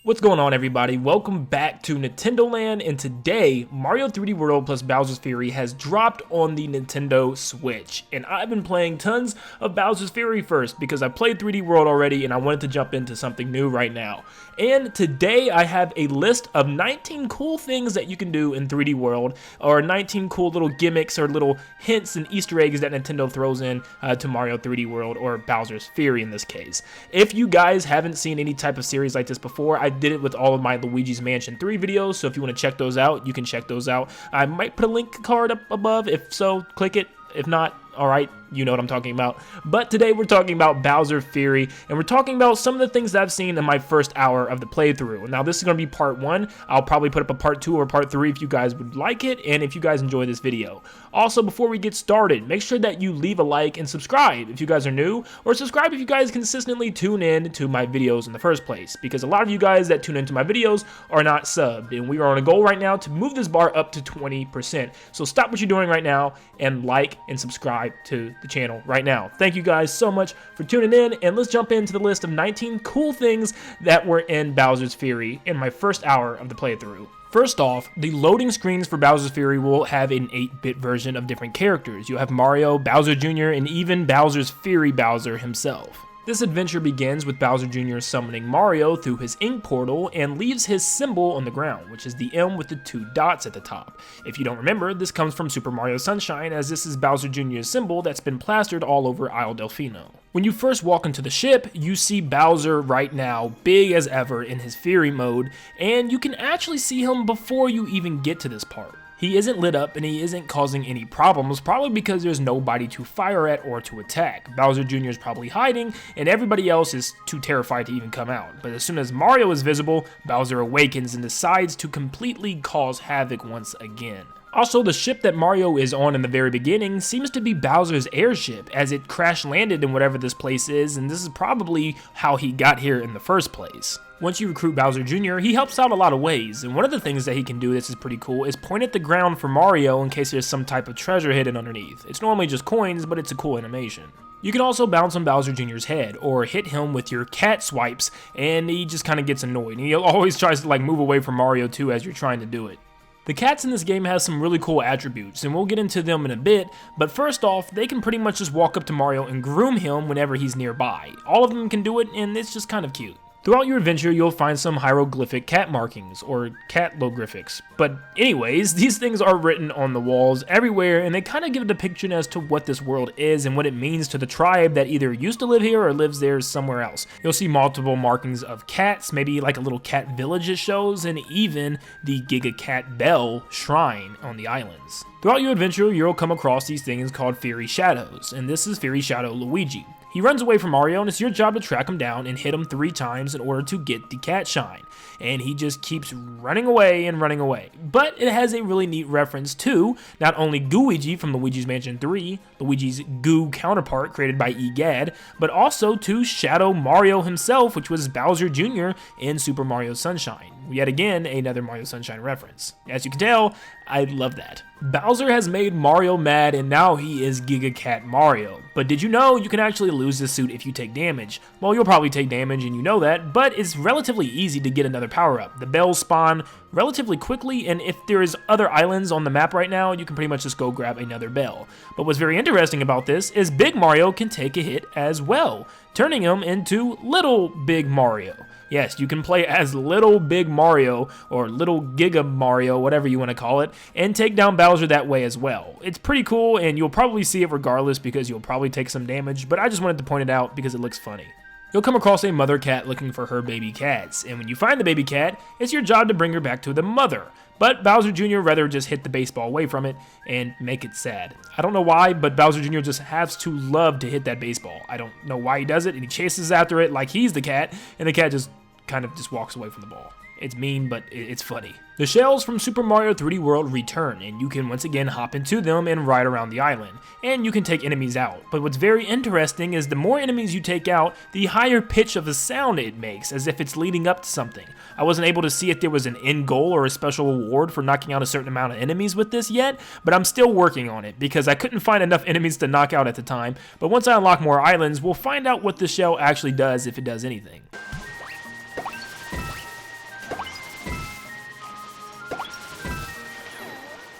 What's going on, everybody? Welcome back to Nintendo Land, and today Mario 3D World plus Bowser's Fury has dropped on the Nintendo Switch, and I've been playing tons of Bowser's Fury first because I played 3D World already and I wanted to jump into something new right now. And today I have a list of 19 cool things that you can do in 3D World, or 19 cool little gimmicks or little hints and Easter eggs that Nintendo throws in to Mario 3D World, or Bowser's Fury in this case. If you guys haven't seen any type of series like this before, I did it with all of my Luigi's Mansion 3 videos, so if you want to check those out, you can check those out. I might put a link card up above. If so, click it. If not, alright, you know what I'm talking about. But today we're talking about Bowser Fury, and we're talking about some of the things that I've seen in my first hour of the playthrough. Now this is going to be part 1. I'll probably put up a part 2 or part 3 if you guys would like it, and if you guys enjoy this video. Also, before we get started, make sure that you leave a like and subscribe if you guys are new, or subscribe if you guys consistently tune in to my videos in the first place, because a lot of you guys that tune into my videos are not subbed, and we are on a goal right now to move this bar up to 20%. So stop what you're doing right now and like and subscribe to the channel right now. Thank you guys so much for tuning in, and let's jump into the list of 19 cool things that were in Bowser's Fury in my first hour of the playthrough. First off, the loading screens for Bowser's Fury will have an 8-bit version of different characters. You'll have Mario, Bowser Jr., and even Bowser's Fury Bowser himself. This adventure begins with Bowser Jr. summoning Mario through his ink portal and leaves his symbol on the ground, which is the M with the 2 dots at the top. If you don't remember, this comes from Super Mario Sunshine, as this is Bowser Jr.'s symbol that's been plastered all over Isle Delfino. When you first walk into the ship, you see Bowser right now, big as ever in his Fury mode, and you can actually see him before you even get to this part. He isn't lit up and he isn't causing any problems, probably because there's nobody to fire at or to attack. Bowser Jr. is probably hiding, and everybody else is too terrified to even come out. But as soon as Mario is visible, Bowser awakens and decides to completely cause havoc once again. Also, the ship that Mario is on in the very beginning seems to be Bowser's airship, as it crash landed in whatever this place is, and this is probably how he got here in the first place. Once you recruit Bowser Jr., he helps out a lot of ways, and one of the things that he can do this is pretty cool is point at the ground for Mario in case there's some type of treasure hidden underneath. It's normally just coins, but it's a cool animation. You can also bounce on Bowser Jr.'s head, or hit him with your cat swipes, and he just kind of gets annoyed, and he always tries to move away from Mario too as you're trying to do it. The cats in this game have some really cool attributes, and we'll get into them in a bit, but first off, they can pretty much just walk up to Mario and groom him whenever he's nearby. All of them can do it, and it's just kind of cute. Throughout your adventure, you'll find some hieroglyphic cat markings, or catloglyphics. But anyways, these things are written on the walls everywhere, and they kind of give a depiction as to what this world is and what it means to the tribe that either used to live here or lives there somewhere else. You'll see multiple markings of cats, maybe like a little cat village it shows, and even the Giga Cat Bell shrine on the islands. Throughout your adventure, you'll come across these things called Fury Shadows, and this is Fury Shadow Luigi. He runs away from Mario, and it's your job to track him down and hit him 3 times in order to get the cat shine. And he just keeps running away and running away. But it has a really neat reference to not only Gooigi from Luigi's Mansion 3, Luigi's Goo counterpart created by EGAD, but also to Shadow Mario himself, which was Bowser Jr. in Super Mario Sunshine. Yet again, another Mario Sunshine reference. As you can tell, I love that. Bowser has made Mario mad, and now he is Giga Cat Mario. But did you know you can actually lose this suit if you take damage? Well, you'll probably take damage and you know that, but it's relatively easy to get another power-up. The bells spawn relatively quickly, and if there's other islands on the map right now, you can pretty much just go grab another bell. But what's very interesting about this is Big Mario can take a hit as well, turning him into Little Big Mario. Yes, you can play as Little Big Mario, or Little Giga Mario, whatever you want to call it, and take down Bowser that way as well. It's pretty cool, and you'll probably see it regardless because you'll probably take some damage, but I just wanted to point it out because it looks funny. You'll come across a mother cat looking for her baby cats, and when you find the baby cat, it's your job to bring her back to the mother. But Bowser Jr. rather just hit the baseball away from it and make it sad. I don't know why, but Bowser Jr. just has to love to hit that baseball. I don't know why he does it, and he chases after it like he's the cat, and the cat just kind of just walks away from the ball. It's mean, but it's funny. The shells from Super Mario 3D World return, and you can once again hop into them and ride around the island. And you can take enemies out. But what's very interesting is the more enemies you take out, the higher pitch of the sound it makes, as if it's leading up to something. I wasn't able to see if there was an end goal or a special award for knocking out a certain amount of enemies with this yet, but I'm still working on it, because I couldn't find enough enemies to knock out at the time. But once I unlock more islands, we'll find out what the shell actually does, if it does anything.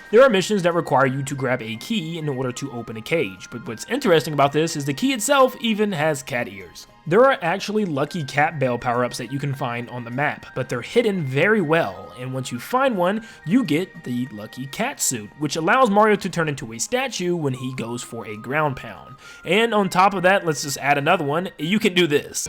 There are missions that require you to grab a key in order to open a cage, but what's interesting about this is the key itself even has cat ears. There are actually lucky cat bell power-ups that you can find on the map, but they're hidden very well, and once you find one, you get the lucky cat suit, which allows Mario to turn into a statue when he goes for a ground pound. And on top of that, let's just add another one, you can do this.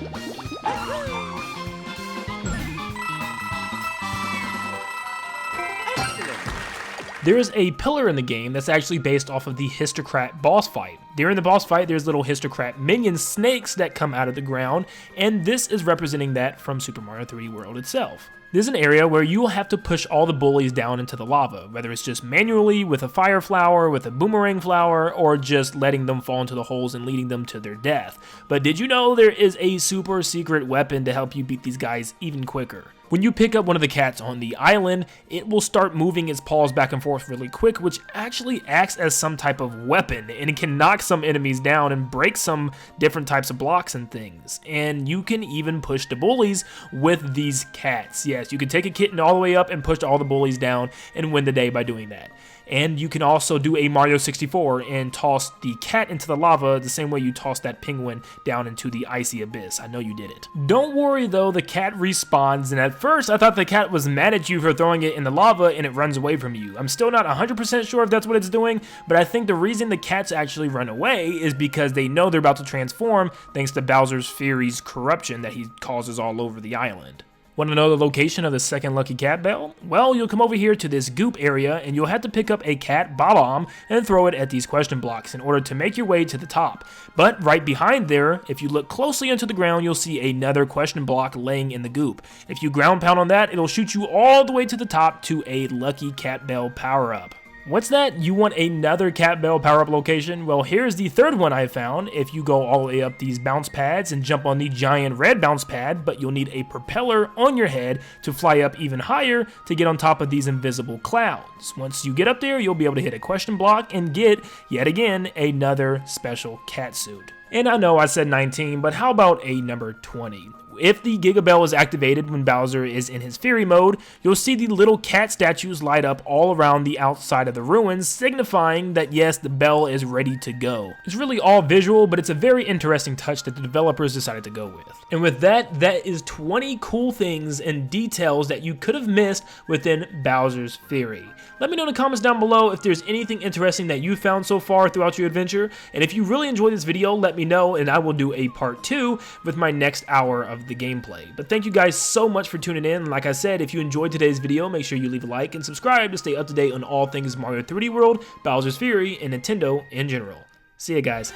There is a pillar in the game that's actually based off of the Histocrat boss fight. During the boss fight, there's little Histocrat minion snakes that come out of the ground, and this is representing that from Super Mario 3D World itself. This is an area where you will have to push all the bullies down into the lava, whether it's just manually with a fire flower, with a boomerang flower, or just letting them fall into the holes and leading them to their death. But did you know there is a super secret weapon to help you beat these guys even quicker? When you pick up one of the cats on the island, it will start moving its paws back and forth really quick, which actually acts as some type of weapon, and it can knock some enemies down and break some different types of blocks and things. And you can even push the bullies with these cats. Yes, you can take a kitten all the way up and push all the bullies down and win the day by doing that. And you can also do a Mario 64 and toss the cat into the lava the same way you toss that penguin down into the icy abyss. I know you did it. Don't worry though, the cat respawns, and at first I thought the cat was mad at you for throwing it in the lava and it runs away from you. I'm still not 100% sure if that's what it's doing, but I think the reason the cats actually run away is because they know they're about to transform thanks to Bowser's Fury's corruption that he causes all over the island. Want to know the location of the second lucky cat bell? Well, you'll come over here to this goop area and you'll have to pick up a cat bomb and throw it at these question blocks in order to make your way to the top. But right behind there, if you look closely into the ground, you'll see another question block laying in the goop. If you ground pound on that, it'll shoot you all the way to the top to a lucky cat bell power-up. What's that? You want another cat bell power-up location? Well, here's the third one I found. If you go all the way up these bounce pads and jump on the giant red bounce pad, but you'll need a propeller on your head to fly up even higher to get on top of these invisible clouds. Once you get up there, you'll be able to hit a question block and get, yet again, another special cat suit. And I know I said 19, but how about a number 20? If the Giga Bell is activated when Bowser is in his Fury mode, you'll see the little cat statues light up all around the outside of the ruins, signifying that yes, the bell is ready to go. It's really all visual, but it's a very interesting touch that the developers decided to go with. And with that, that is 20 cool things and details that you could have missed within Bowser's Fury. Let me know in the comments down below if there's anything interesting that you found so far throughout your adventure, and if you really enjoyed this video, let me know and I will do a part 2 with my next hour of the gameplay. But thank you guys so much for tuning in. Like I said, if you enjoyed today's video, make sure you leave a like and subscribe to stay up to date on all things Mario 3D World, Bowser's Fury, and Nintendo in general. See ya guys.